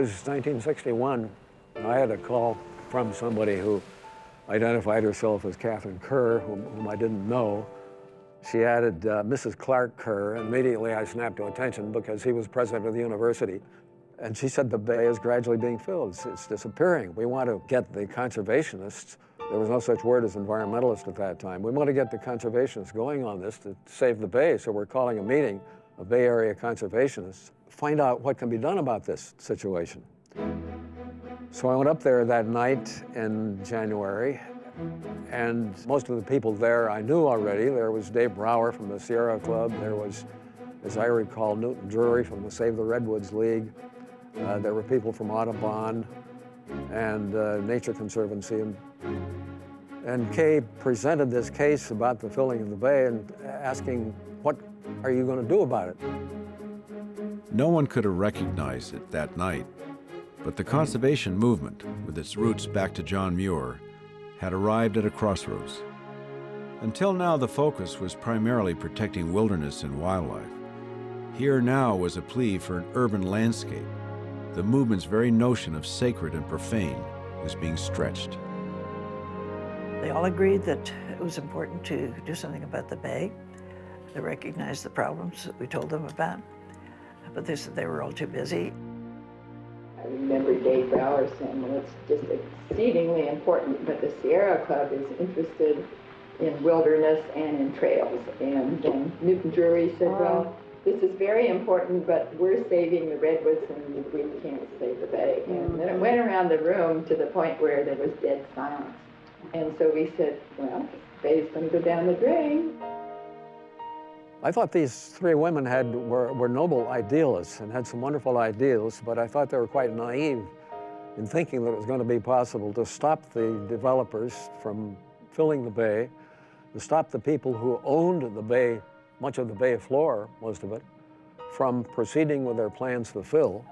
was 1961. I had a call from somebody who identified herself as Catherine Kerr, whom I didn't know. She added Mrs. Clark Kerr, and immediately I snapped to attention because he was president of the university. And she said the bay is gradually being filled. It's disappearing. We want to get the conservationists, there was no such word as environmentalist at that time. We want to get the conservationists going on this to save the bay, so we're calling a meeting of Bay Area conservationists, find out what can be done about this situation. So I went up there that night in January, and most of the people there I knew already. There was Dave Brower from the Sierra Club. There was, as I recall, Newton Drury from the Save the Redwoods League. There were people from Audubon and Nature Conservancy. And Kay presented this case about the filling of the bay and asking, what are you going to do about it? No one could have recognized it that night, but the conservation movement, with its roots back to John Muir, had arrived at a crossroads. Until now, the focus was primarily protecting wilderness and wildlife. Here now was a plea for an urban landscape. The movement's very notion of sacred and profane was being stretched. They all agreed that it was important to do something about the bay. They recognized the problems that we told them about, but they said they were all too busy. I remember Dave Brower saying, well, it's just exceedingly important, but the Sierra Club is interested in wilderness and in trails. And then Newton Drury said, well, this is very important, but we're saving the redwoods and we can't save the bay. And then it went around the room to the point where there was dead silence. And so we said, well, the bay's going to go down the drain. I thought these three women were noble idealists and had some wonderful ideals, but I thought they were quite naive in thinking that it was going to be possible to stop the developers from filling the bay, to stop the people who owned the bay, much of the bay floor, most of it, from proceeding with their plans to fill.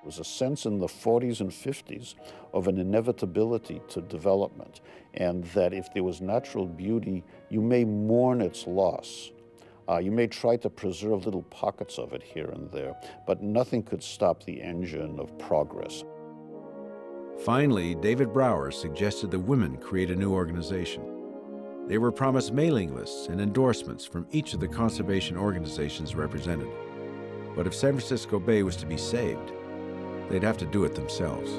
There was a sense in the 40s and 50s of an inevitability to development, and that if there was natural beauty, you may mourn its loss. You may try to preserve little pockets of it here and there, but nothing could stop the engine of progress. Finally, David Brower suggested the women create a new organization. They were promised mailing lists and endorsements from each of the conservation organizations represented. But if San Francisco Bay was to be saved, they'd have to do it themselves.